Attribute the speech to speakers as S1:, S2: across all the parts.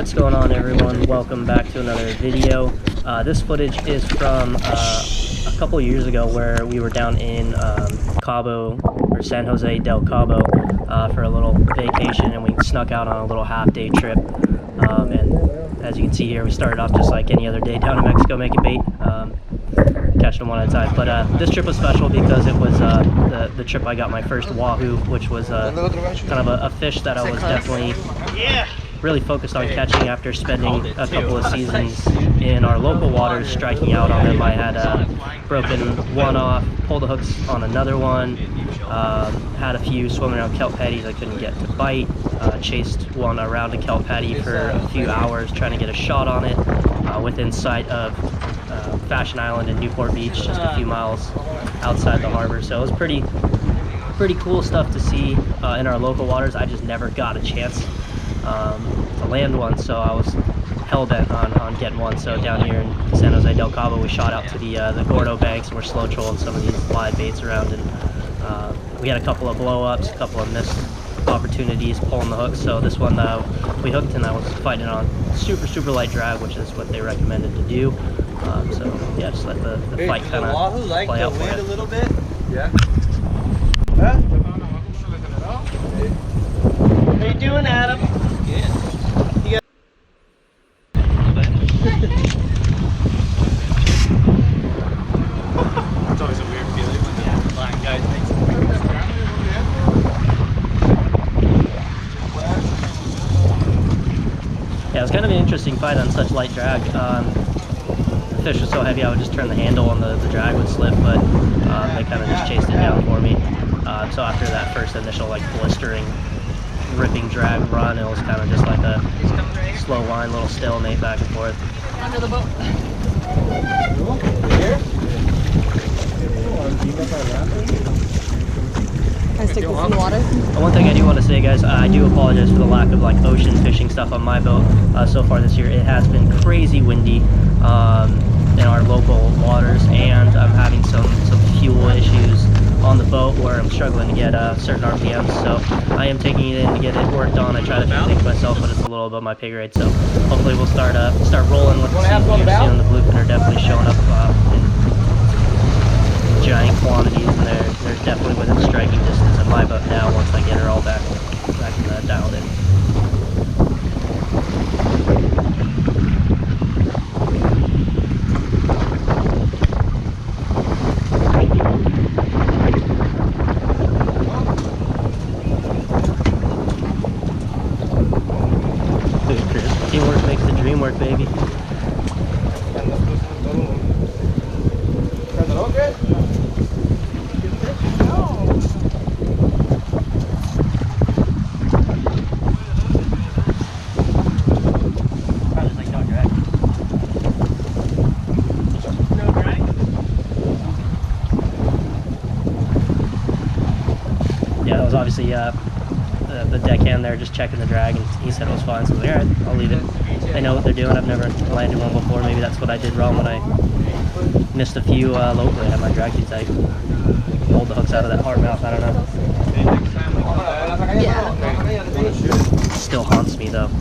S1: What's going on, everyone? Welcome back to another video. This footage is from a couple years ago where we were down in Cabo, or San Jose Del Cabo, for a little vacation, and we snuck out on a little half-day trip. And as you can see here, we started off just like any other day down in Mexico making bait, catching them one at a time. But this trip was special because it was the trip I got my first Wahoo, which was kind of a fish that I was definitely really focused on catching after spending a couple of seasons in our local waters striking out on them. I had broken one off, pulled the hooks on another one, had a few swimming around kelp patties I couldn't get to bite, chased one around a kelp patty for a few hours trying to get a shot on it within sight of Fashion Island and Newport Beach, just a few miles outside the harbor. So it was pretty cool stuff to see in our local waters. I just never got a chance to land one, so I was hell-bent on getting one. So down here in San Jose Del Cabo, we shot out to the Gordo banks, and we're slow trolling some of these live baits around, and we had a couple of blow-ups, a couple of missed opportunities pulling the hooks. So this one we hooked, and I was fighting it on super light drag, which is what they recommended to do. So yeah, just let the fight kind of play out for you.
S2: A little bit. Yeah. How you doing, Adam? Yeah. It's always a weird feeling when the blind guys make some
S1: Yeah, it was kind of an interesting fight on such light drag. The fish was so heavy I would just turn the handle and the drag would slip, but they kind of just chased it down for me. So after that first initial like blistering, ripping drag run, it was kind of just like a slow line, little stalemate back and forth.
S2: under the boat.
S3: Can I stick this in the water?
S1: One thing I do want to say, guys, I do apologize for the lack of like ocean fishing stuff on my boat so far this year. It has been crazy windy in our local waters, and I'm having some fuel issues on the boat where I'm struggling to get certain RPMs. So I am taking it in to get it worked on. I try to do things myself, but it's a little above my pay grade. So hopefully we'll start rolling with the season here soon. The bluefin are definitely showing up in giant quantities, and they're definitely within striking distance of my boat now once I get her all back dialed in. Teamwork makes the dream work, baby. Yeah, that was obviously the deckhand there just checking the drag, and he said it was fine, so I was like, alright, I'll leave it. They know what they're doing. I've never landed one before. Maybe that's what I did wrong when I missed a few locally. I had my drag too tight. Pulled the hooks out of that hard mouth, I don't know.
S3: Yeah.
S1: Still haunts me though.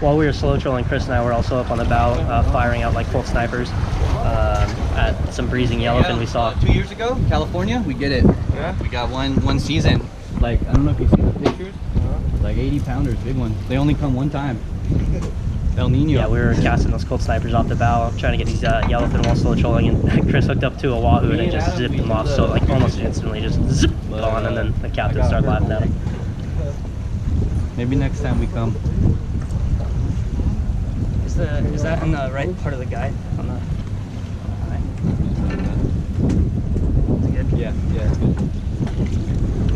S1: While we were slow trolling, Chris and I were also up on the bow, firing out like full snipers at some breezing yellowfin we saw
S2: 2 years ago, California. We get it. Yeah. We got one season. Like, I don't know if you've seen the pictures. Like 80 pounders, big ones. They only come one time. El Nino.
S1: Yeah, we were casting those cold snipers off the bow, trying to get these yellowfin while slow trolling, and Chris hooked up to a Wahoo and it just zipped him off. So like almost instantly, just zip gone, and then the captain started laughing at him.
S2: Maybe next time we come.
S1: Is that in the right part of the guide? On the good?
S2: Yeah, it's good.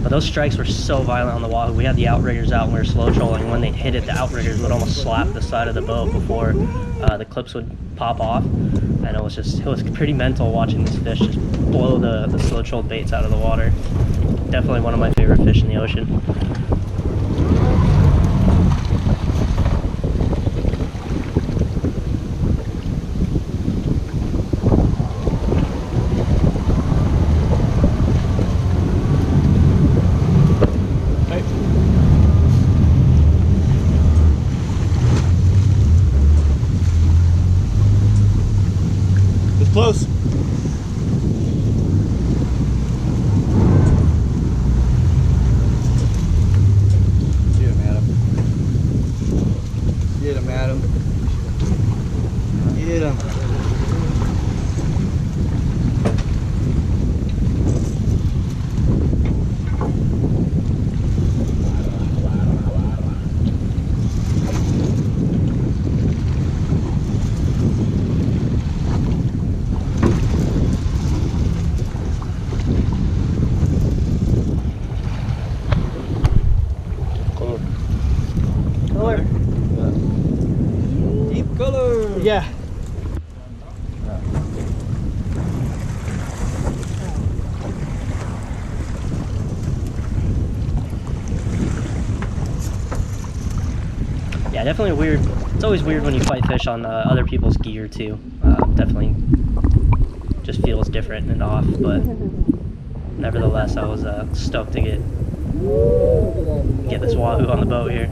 S1: But those strikes were so violent on the Wahoo. We had the outriggers out and we were slow trolling. When they hit it, the outriggers would almost slap the side of the boat before the clips would pop off. And it was pretty mental watching this fish just blow the slow-trolled baits out of the water. Definitely one of my favorite fish in the ocean.
S2: Close. Get him, Adam. Get him, Adam. Get him. Deep color.
S1: Yeah. Yeah, definitely weird. It's always weird when you fight fish on other people's gear too. Definitely just feels different and off, but nevertheless, I was stoked to get this wahoo on the boat here.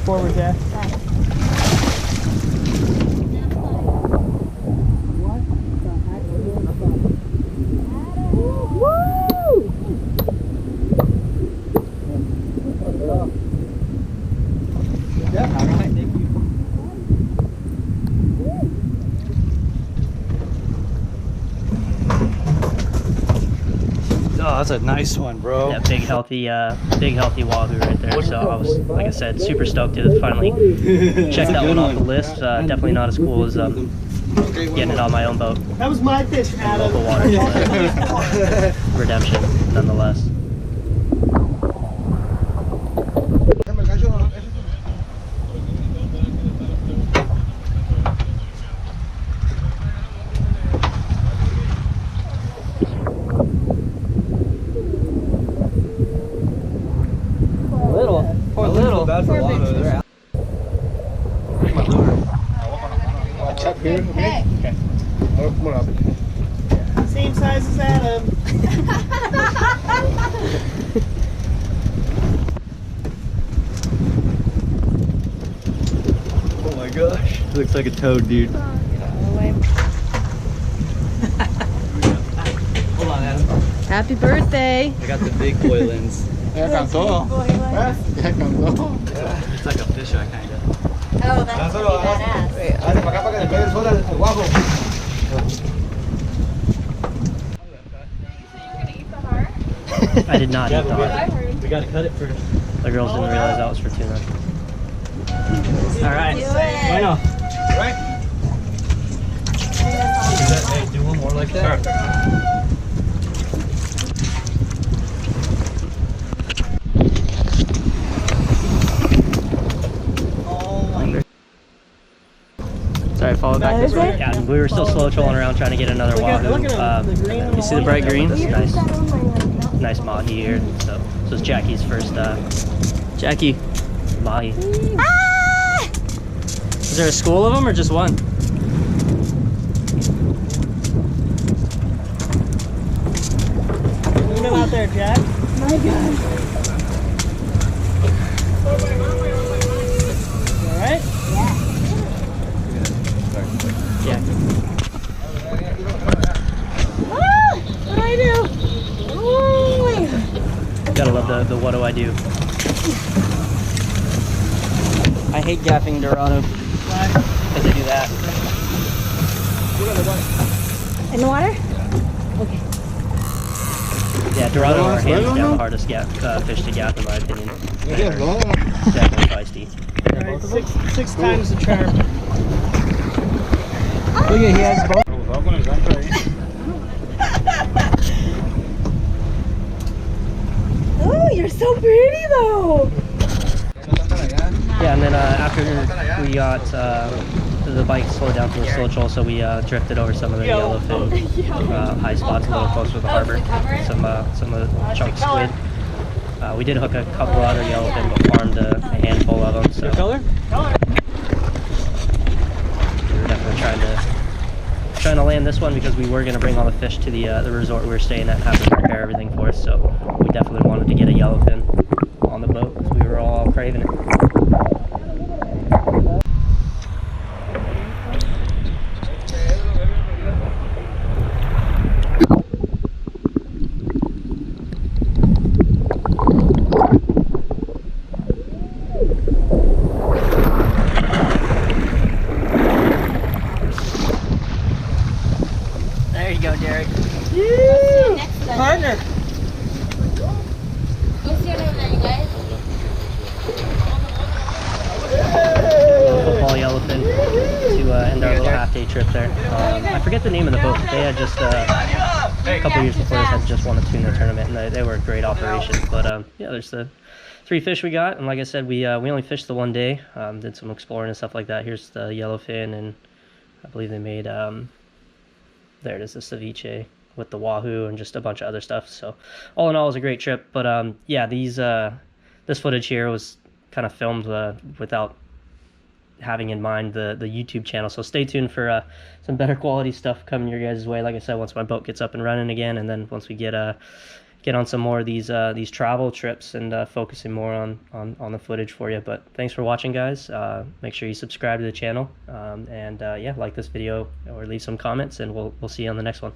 S1: Forward, Jack.
S2: Yeah, all right, thank you. Oh, that's a nice one, bro.
S1: Yeah, big healthy wahoo right there. So I was, like I said, super stoked to finally check that one off the list. Definitely not as cool as getting it on my own boat.
S4: That was my fish, Adam.
S1: Local water, but redemption nonetheless.
S2: Poor little. Bad for Wahoo. They're out.
S4: Chuck here, okay? Okay. Come on up. Same size as Adam.
S2: Oh my gosh. Looks like a toad, dude. Hold on, Adam.
S3: Happy birthday.
S2: I got the big boy lens.
S4: Ya cantó. Ya cantó.
S2: It's like a fisheye, kind of.
S3: Oh, that's pretty badass.
S4: Hazle para acá para que le pegue el sol al guapo.
S1: I did not eat the heart.
S2: We gotta cut it first.
S1: The girls didn't realize that was for tuna.
S2: All right.
S3: Do it.
S2: Bueno. Right. Hey, do one more like that.
S1: Sorry, follow back this way. Yeah, we were still slow trolling around trying to get another wahoo. You see the bright green? Nice, nice mahi here. So it's Jackie's first. Jackie, mahi.
S3: Ah!
S1: Is there a school of them or just one?
S4: Look at him out there, Jack.
S3: My God.
S4: All right?
S1: Yeah.
S3: Ah! What do I do? Oh my God.
S1: Gotta love the what do I do. I hate gaffing Dorado.
S4: Why?
S1: Because they do that.
S3: In the water?
S1: Yeah, Dorado are hands down the hardest fish to gaff in my opinion. Definitely feisty.
S4: All right, six times the charm.
S2: Look at, he has both.
S3: Oh, you're so pretty though.
S1: Yeah, and then we got the bike slowed down from the slow troll, so we drifted over some of the yellowfin high spots a little closer to the harbor. Some of the chunk squid. We did hook a couple other yellowfin, but farmed a handful of them. So we were definitely trying to land this one because we were going to bring all the fish to the resort we were staying at, have them prepare everything for us. So we definitely wanted to get a yellowfin on the boat because we were all craving it. There you go, Derek.
S3: Partner. What's your name then, guys?
S1: Football yellowfin to end our little half-day trip there. I forget the name of the boat. They had just a couple years before this had just won a tuna tournament, and they were a great operation. But yeah, there's the 3 fish we got, and like I said, we only fished the one day. Did some exploring and stuff like that. Here's the yellowfin, and I believe they made there it is, the ceviche with the wahoo and just a bunch of other stuff. So all in all, it was a great trip. But yeah, this footage here was kind of filmed without having in mind the YouTube channel. So stay tuned for some better quality stuff coming your guys' way. Like I said, once my boat gets up and running again, and then once we get on some more of these travel trips and focusing more on the footage for you. But thanks for watching, guys. Make sure you subscribe to the channel, and yeah, like this video or leave some comments, and we'll see you on the next one.